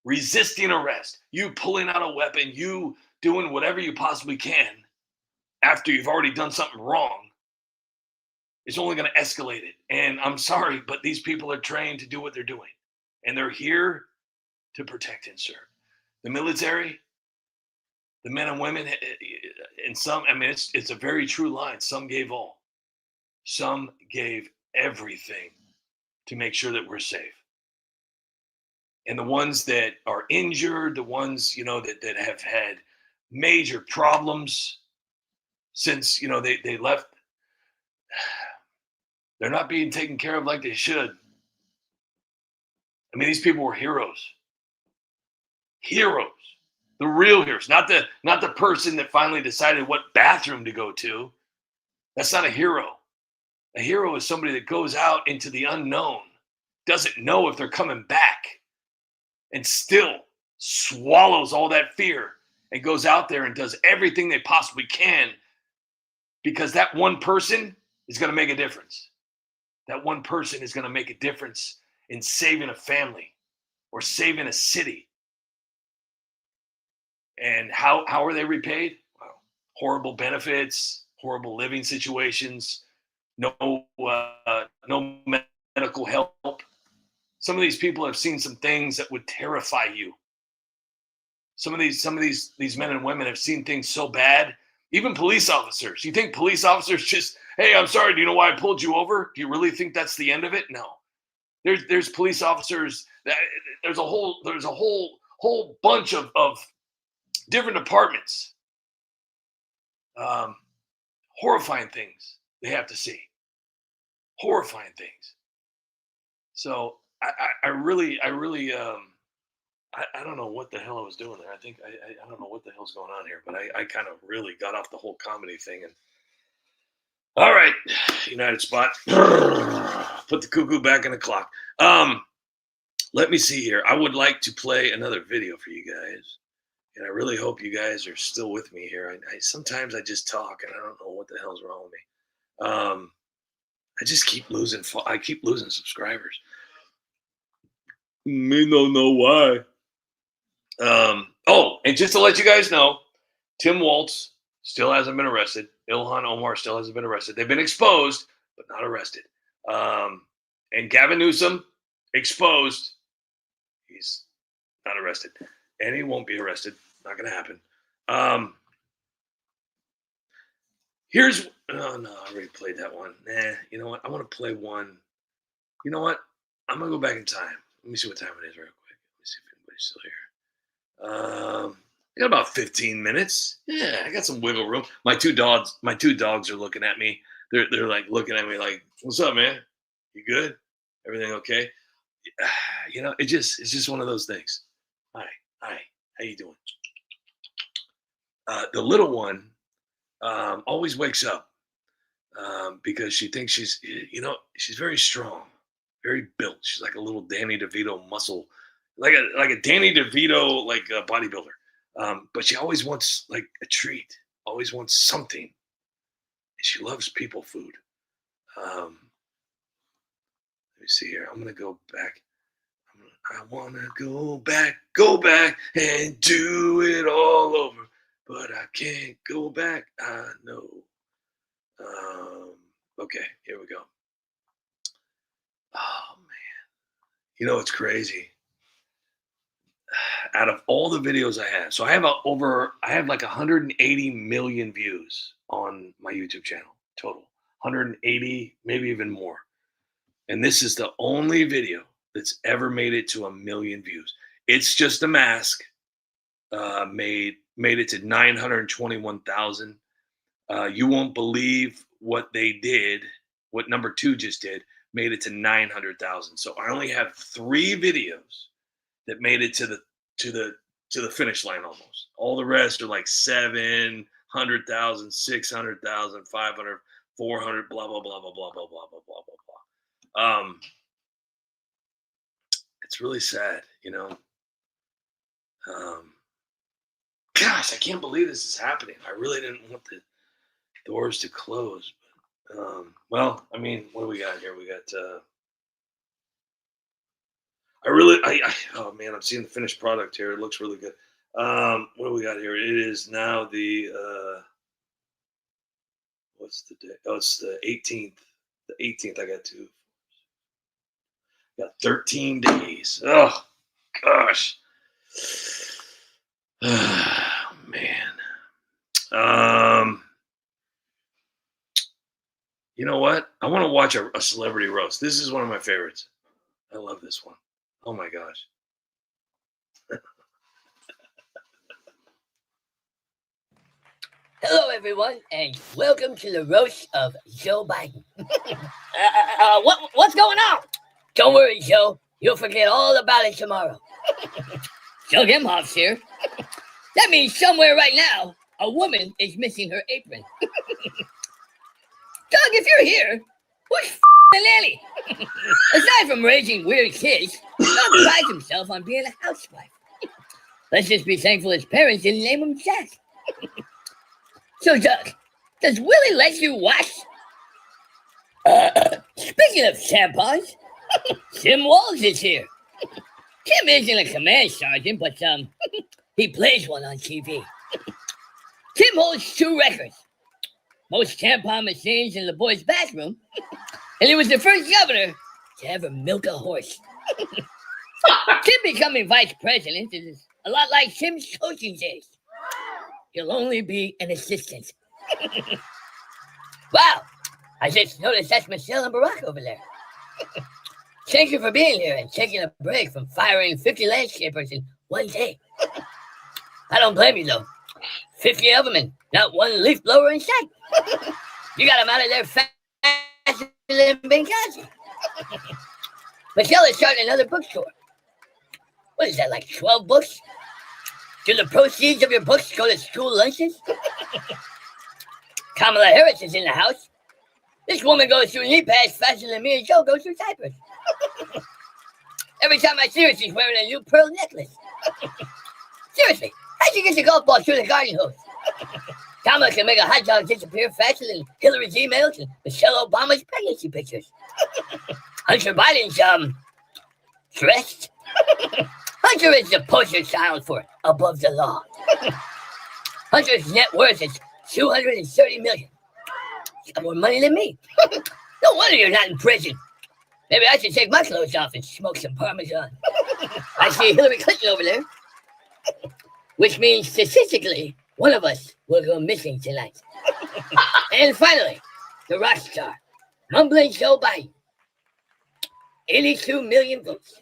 resisting arrest, you pulling out a weapon, you doing whatever you possibly can after you've already done something wrong is only going to escalate it. And I'm sorry, but these people are trained to do what they're doing. And they're here to protect and serve. The military, the men and women, and some, it's a very true line. Some gave all. Some gave everything to make sure that we're safe. And the ones that are injured, the ones, that have had major problems since, they left, they're not being taken care of like they should. These people were heroes. Heroes. The real heroes, not the person that finally decided what bathroom to go to. That's not a hero. A hero is somebody that goes out into the unknown, doesn't know if they're coming back, and still swallows all that fear and goes out there and does everything they possibly can, because that one person is going to make a difference. That one person is going to make a difference in saving a family or saving a city. And how are they repaid? Well, horrible benefits, horrible living situations, no medical help. Some of these people have seen some things that would terrify you. Some of these men and women have seen things so bad. Even police officers. You think police officers just, hey, I'm sorry, do you know why I pulled you over? Do you really think that's the end of it? No. There's police officers that there's a whole bunch of different departments. Horrifying things they have to see. Horrifying things. So I really I don't know what the hell I was doing there. I think I don't know what the hell's going on here, but I kind of really got off the whole comedy thing. And all right, United Spot, put the cuckoo back in the clock. Let me see here. I would like to play another video for you guys, and I really hope you guys are still with me here. I sometimes I just talk and I don't know what the hell's wrong with me. I just keep losing. I keep losing subscribers. Me don't know why. And just to let you guys know, Tim Waltz still hasn't been arrested. Ilhan Omar still hasn't been arrested. They've been exposed, but not arrested. And Gavin Newsom, exposed. He's not arrested. And he won't be arrested. Not going to happen. Oh no, I already played that one. Nah, you know what? I want to play one. You know what? I'm gonna go back in time. Let me see what time it is real quick. Let me see if anybody's still here. I got about 15 minutes. Yeah, I got some wiggle room. My two dogs are looking at me. They're like looking at me like, "What's up, man? You good? Everything okay?" You know, it's just one of those things. Hi, how you doing? The little one always wakes up because she thinks she's very strong, very built. She's like a little Danny DeVito muscle, like a Danny DeVito like a bodybuilder. But she always wants like a treat, always wants something. And she loves people food. Let me see here. I'm gonna go back. I wanna go back and do it all over, but I can't go back. I know. Okay, here we go. Oh man, you know it's crazy. Out of all the videos I have, so I have like 180 million views on my YouTube channel total. 180, maybe even more. And this is the only video that's ever made it to 1 million views. It's just a mask. Made it to 921,000. You won't believe what they did. What number 2 just did made it to 900,000. So I only have 3 videos that made it to the finish line almost. All the rest are like 700,000, 600,000, 500, 400, blah blah blah blah blah blah blah blah blah blah. It's really sad, you know. Gosh, I can't believe this is happening. I really didn't want the doors to close. But, well, I mean, what do we got here? We got. Oh man, I'm seeing the finished product here. It looks really good. What do we got here? It is now the. What's the day? Oh, it's the 18th. The 18th. I got 2. Got 13 days. Oh, gosh. Oh, man. You know what? I want to watch a celebrity roast. This is one of my favorites. I love this one. Oh, my gosh. Hello, everyone, and welcome to the roast of Joe Biden. What's going on? Don't worry, Joe. You'll forget all about it tomorrow. Doug Emhoff's here. That means somewhere right now, a woman is missing her apron. Doug, if you're here, who's the nanny? Aside from raising weird kids, Doug prides himself on being a housewife. Let's just be thankful his parents didn't name him Jack. So, Doug, does Willie let you wash? Speaking of tampons, Tim Walls is here. Tim isn't a command sergeant, but he plays one on TV. Tim holds 2 records. Most tampon machines in the boys' bathroom, and he was the first governor to ever milk a horse. Tim becoming vice president is a lot like Tim's coaching days. He'll only be an assistant. Wow, I just noticed that's Michelle and Barack over there. Thank you for being here and taking a break from firing 50 landscapers in one day. I don't blame you, though. 50 of them and not one leaf blower in sight. You got them out of there faster than Benghazi. Michelle is starting another bookstore. What is that, like 12 books? Do the proceeds of your books go to school lunches? Kamala Harris is in the house. This woman goes through knee pads faster than me and Joe go through diapers. Every time I see her, she's wearing a new pearl necklace. Seriously, how'd you get the golf ball through the garden hose? Kamala can make a hot dog disappear faster than Hillary's emails and Michelle Obama's pregnancy pictures. Hunter Biden's, dressed. Hunter is the poster child for above the law. Hunter's net worth is $230 million. He's got more money than me. No wonder you're not in prison. Maybe I should take my clothes off and smoke some Parmesan. I see Hillary Clinton over there. Which means statistically, one of us will go missing tonight. And finally, the rock star, mumbling Joe Biden. 82 million votes.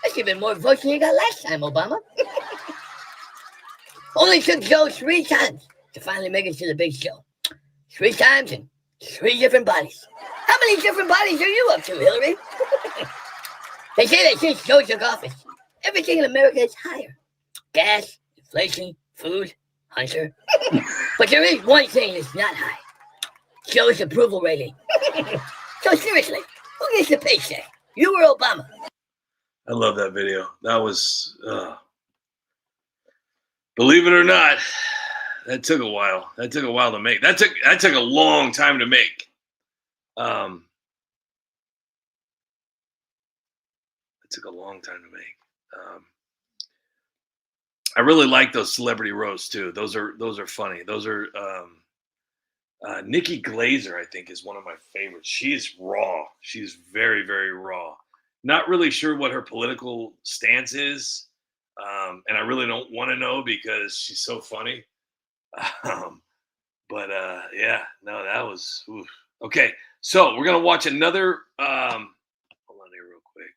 That's even more votes than you got last time, Obama. Only took Joe 3 times to finally make it to the big show. 3 times in 3 different bodies. How many different bodies are you up to, Hillary? They say that since Joe took office, everything in America is higher. Gas, inflation, food, Hunter. But there is one thing that's not high. Joe's approval rating. So seriously, who gets the paycheck? You or Obama? I love that video. That was, believe it or not, that took a while. That took a while to make. That took a long time to make. That took a long time to make. I really like those celebrity roasts too. Those are funny. Those are Nikki Glazer, I think, is one of my favorites. She's raw. She's very, very raw. Not really sure what her political stance is, and I really don't want to know because she's so funny. But yeah, no, that was oof. Okay. So we're gonna watch another. Hold on here, real quick.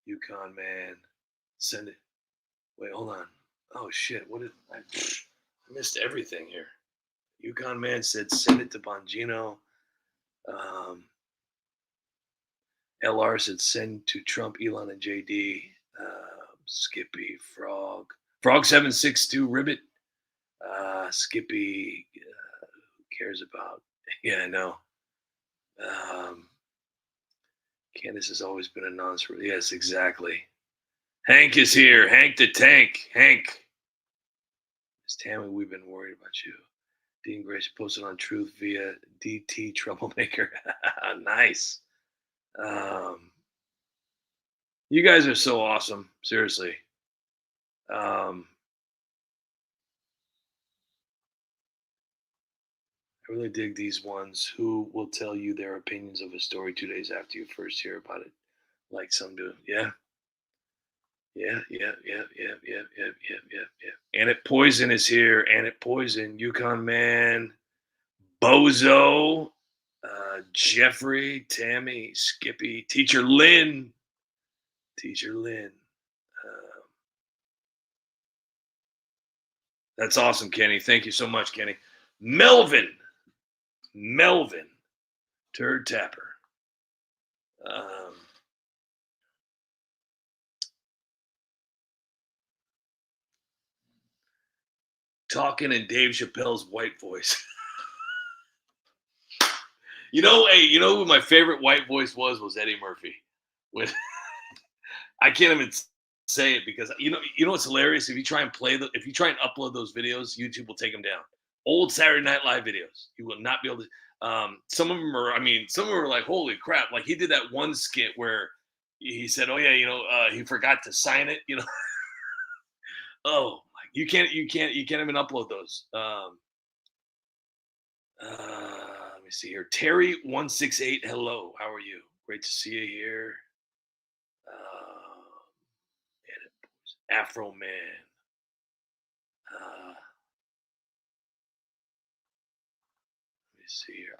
Yukon Man, send it. Wait, hold on. Oh shit! What did I missed everything here? Yukon Man said send it to Bongino. LR said send to Trump, Elon, and JD. Skippy, Frog 762, Ribbit. Skippy, who cares about? Yeah, I know. Candace has always been a nonce. Yes, exactly. Hank is here. Hank the Tank. Hank. Miss Tammy, we've been worried about you. Dean Grace posted on Truth via DT Troublemaker. Nice. You guys are so awesome. Seriously. I really dig these ones. Who will tell you their opinions of a story 2 days after you first hear about it? Like some do. Yeah. Yeah. And it Poison is here. And it Poison, Yukon Man, Bozo, Jeffrey, Tammy, Skippy, Teacher Lynn. That's awesome, Kenny. Thank you so much, Kenny. Melvin, Turd Tapper. Talking in Dave Chappelle's white voice. You know who my favorite white voice was Eddie Murphy. When I can't even say it because you know what's hilarious? If you try and upload those videos, YouTube will take them down. Old Saturday Night Live videos, you will not be able to. Some of them are like, holy crap! Like he did that one skit where he said, "Oh yeah, he forgot to sign it." Oh, you can't even upload those. Let me see here. Terry168, hello. How are you? Great to see you here. Afroman. Let me see here.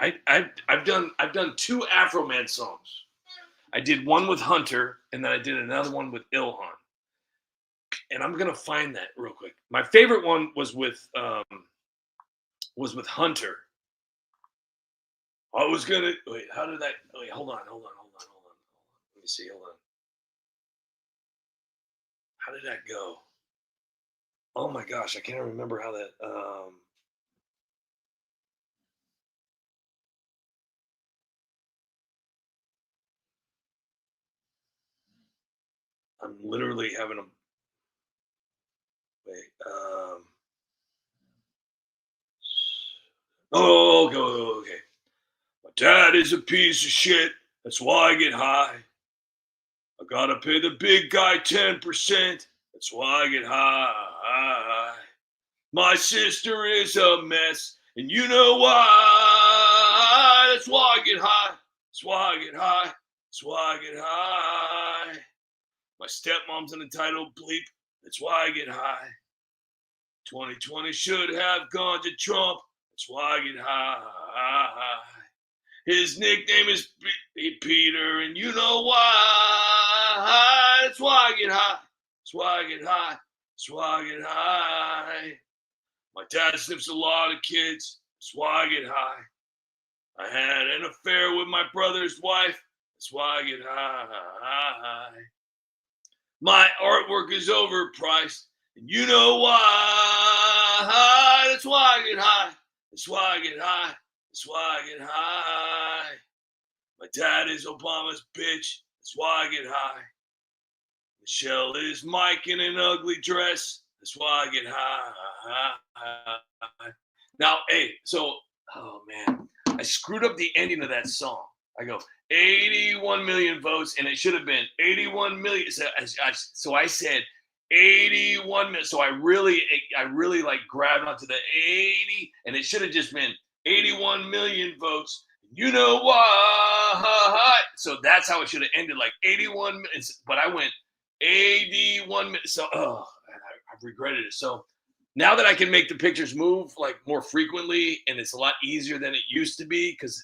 I've done 2 Afroman songs. I did one with Hunter, and then I did another one with Ilhan. And I'm gonna find that real quick. My favorite one was with Hunter. I was gonna wait. How did that? Wait, hold on. Let me see. Hold on. How did that go? Oh my gosh, I can't remember how that. I'm literally having a wait. Oh, okay. My dad is a piece of shit. That's why I get high. I gotta pay the big guy 10%. That's why I get high. My sister is a mess, and you know why. That's why I get high. That's why I get high. That's why I get high. My stepmom's an entitled bleep. That's why I get high. 2020 should have gone to Trump. That's why I get high. His nickname is Peter, and you know why. That's why I get high. That's why I get high. That's why I get high. My dad sniffs a lot of kids. That's why I get high. I had an affair with my brother's wife. That's why I get high. My artwork is overpriced, and you know why. That's why I get high. That's why I get high. That's why I get high. My dad is Obama's bitch. That's why I get high. Michelle is Mike in an ugly dress. That's why I get high. Now, hey, so, oh man, I screwed up the ending of that song. I go, 81 million votes, and it should have been 81 million. So I said 81 million. So I really like grabbed onto the 80, and it should have just been 81 million votes. You know why? So that's how it should have ended, like 81 minutes. But I went 81 minutes. So, I've regretted it. So now that I can make the pictures move like more frequently, and it's a lot easier than it used to be, because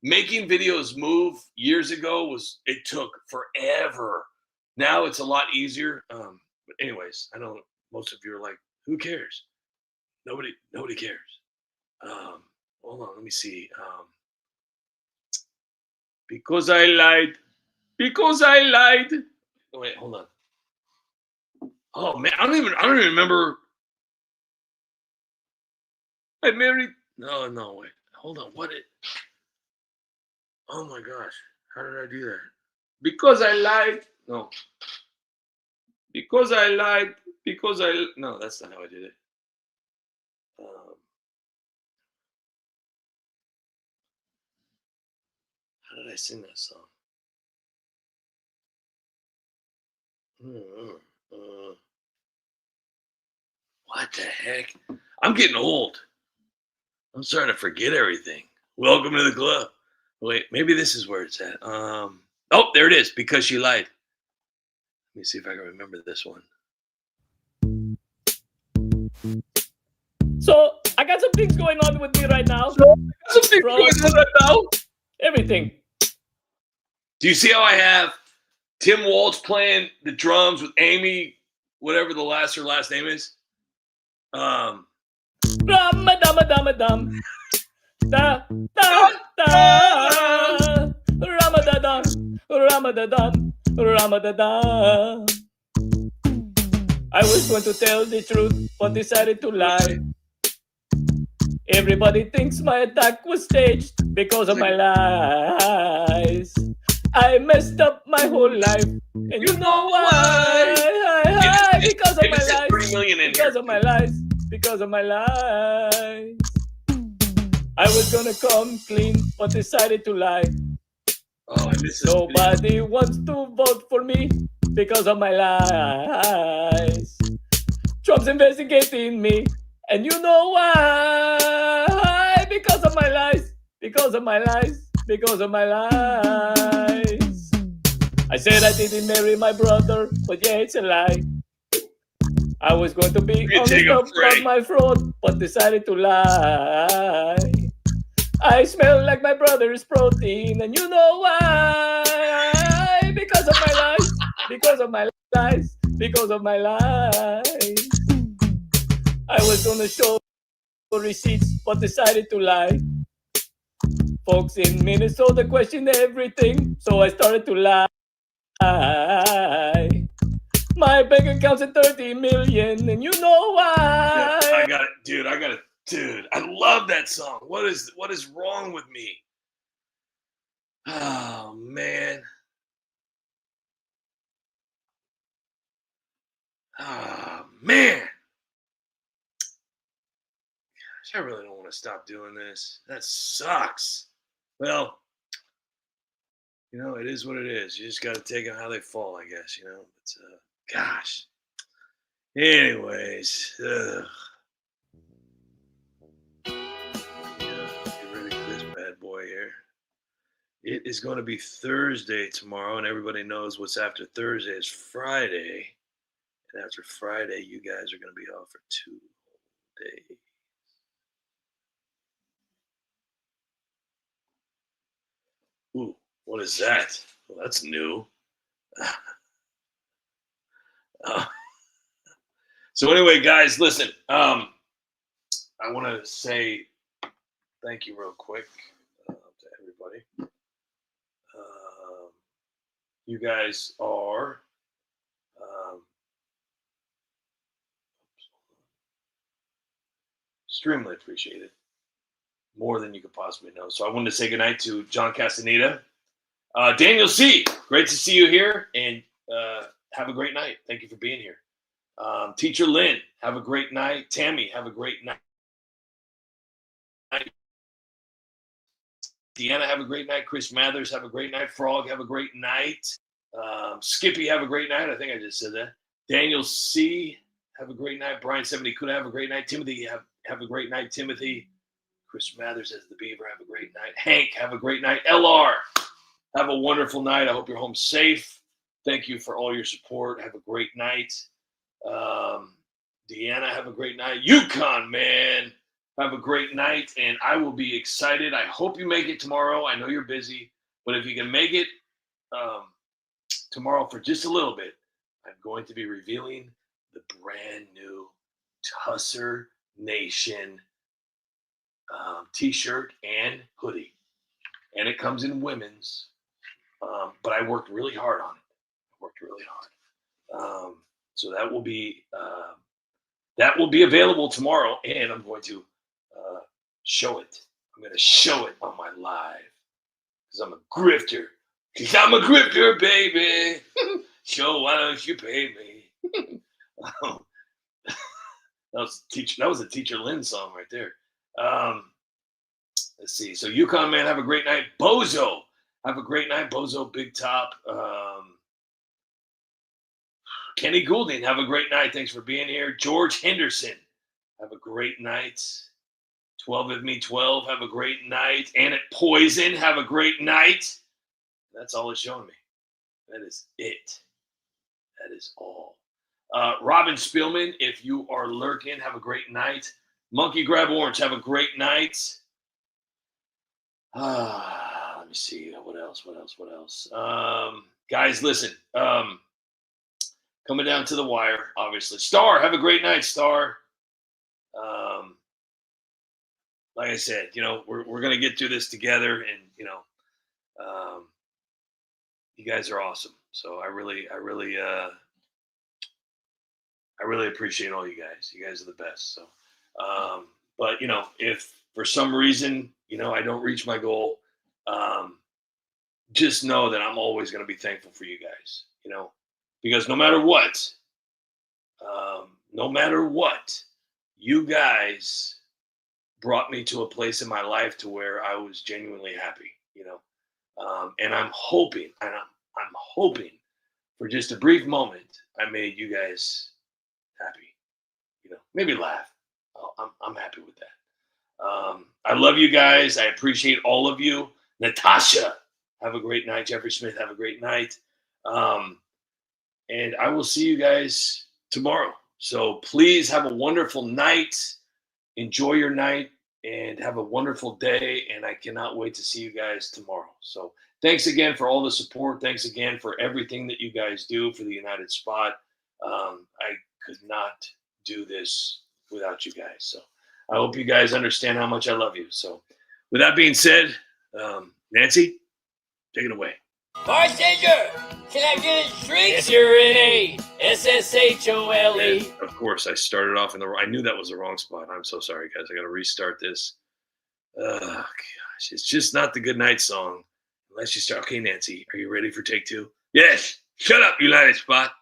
making videos move years ago it took forever. Now it's a lot easier. But anyways, I know most of you are like, who cares? Nobody cares. Hold on, let me see. Because I lied. Oh, wait, hold on. Oh man, I don't even remember. I married. No, wait. Hold on. Oh my gosh. How did I do that? Because I lied. No. Because I lied. No, that's not how I did it. How did I sing that song? What the heck? I'm getting old. I'm starting to forget everything. Welcome to the club. Wait, maybe this is where it's at. Oh, there it is. Because she lied. Let me see if I can remember this one. So I got some things going on with me right now. Everything. Do you see how I have Tim Waltz playing the drums with Amy, whatever her last name is? Ramadam. Da da da. Ramadam. I was going to tell the truth, but decided to lie. Everybody thinks my attack was staged because of my lies. I messed up my whole life, and you know why? Because of my lies. Because of my lies. Because of my lies. I was gonna come clean, but decided to lie. Nobody wants to vote for me because of my lies. Trump's investigating me, and you know why? Because of my lies. Because of my lies. Because of my lies. I said I didn't marry my brother, but yeah, it's a lie. I was going to be honest about my fraud, but decided to lie. I smell like my brother's protein, and you know why? Because of my lies. Because of my lies. Because of my lies. I was gonna show receipts, but decided to lie. Folks in Minnesota question everything, so I started to lie. My bank account's at 30 million, and you know why? Yeah, I got it, dude. Dude, I love that song. What is wrong with me? Oh man. Oh man. Gosh, I really don't want to stop doing this. That sucks. Well, it is what it is. You just got to take them how they fall, I guess. But gosh. Anyways, get ready for this bad boy here. It is going to be Thursday tomorrow, and everybody knows what's after Thursday is Friday. And after Friday, you guys are going to be off for 2 days. What is that? Well, that's new. So anyway, guys, listen. I want to say thank you real quick to everybody. You guys are extremely appreciated, more than you could possibly know. So I wanted to say goodnight to John Castaneda. Daniel C., great to see you here, and have a great night. Thank you for being here. Teacher Lynn, have a great night. Tammy, have a great night. Deanna, have a great night. Chris Mathers, have a great night. Frog, have a great night. Skippy, have a great night. I think I just said that. Daniel C., have a great night. Brian 70 could have a great night. Timothy, have a great night. Timothy. Chris Mathers as the Beaver, have a great night. Hank, have a great night. LR, have a wonderful night. I hope you're home safe. Thank you for all your support. Have a great night. Deanna, have a great night. Yukon, man, have a great night. And I will be excited. I hope you make it tomorrow. I know you're busy, but if you can make it tomorrow for just a little bit, I'm going to be revealing the brand new Tusser Nation t-shirt and hoodie. And it comes in women's. But I worked really hard on it. So that will be available tomorrow, and I'm going to show it. I'm going to show it on my live because I'm a grifter. Because I'm a grifter, baby. So why don't you pay me? That was a Teacher Lynn song right there. Let's see. So Yukon, man, have a great night. Bozo, have a great night. Bozo, Big Top. Kenny Goulding, have a great night. Thanks for being here. George Henderson, have a great night. 12 of me, 12, have a great night. Annette Poison, have a great night. That's all it's showing me. That is it. That is all. Robin Spielman, if you are lurking, have a great night. Monkey Grab Orange, have a great night. Let me see. What else? Guys, listen. Coming down to the wire, obviously. Star, have a great night, Star. Like I said, we're going to get through this together, and, you guys are awesome. So I really appreciate all you guys. You guys are the best. So, but if for some reason, I don't reach my goal, just know that I'm always going to be thankful for you guys, because no matter what, you guys brought me to a place in my life to where I was genuinely happy, and I'm hoping for just a brief moment, I made you guys happy, maybe laugh. I'm happy with that. I love you guys. I appreciate all of you. Natasha, have a great night. Jeffrey Smith, have a great night. And I will see you guys tomorrow. So please have a wonderful night. Enjoy your night and have a wonderful day. And I cannot wait to see you guys tomorrow. So thanks again for all the support. Thanks again for everything that you guys do for the United Spot. I could not do this without you guys. So I hope you guys understand how much I love you. So with that being said, Nancy, take it away. Bartender, can I get a drink? SURNASSHOLE. And of course, I started off I knew that was the wrong spot. I'm so sorry, guys. I got to restart this. Oh, gosh. It's just not the good night song. Unless you start. Okay, Nancy, are you ready for take two? Yes. Shut up, United Spot.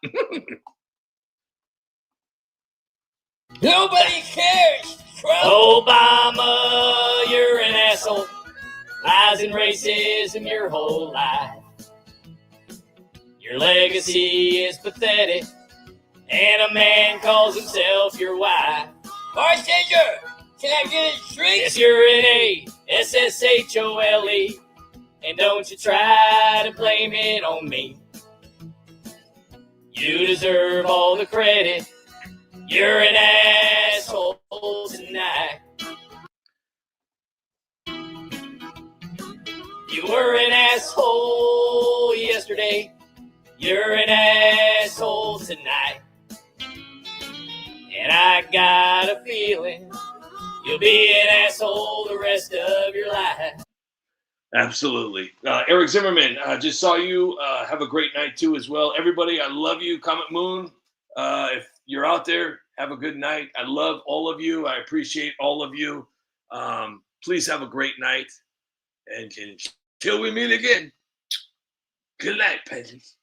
Nobody cares, Trump. Obama, you're an asshole. Lies and racism your whole life. Your legacy is pathetic, and a man calls himself your wife. Bartender, can I get a drink? SURNASSHOLE. And don't you try to blame it on me. You deserve all the credit. You're an asshole tonight. You were an asshole. asshole yesterday. You're an asshole tonight. And I got a feeling you'll be an asshole the rest of your life. Absolutely. Eric Zimmerman, just saw you. Have a great night too as well. Everybody, I love you. Comet Moon, if you're out there, have a good night. I love all of you. I appreciate all of you. Please have a great night. And until we meet again, good night, peasants.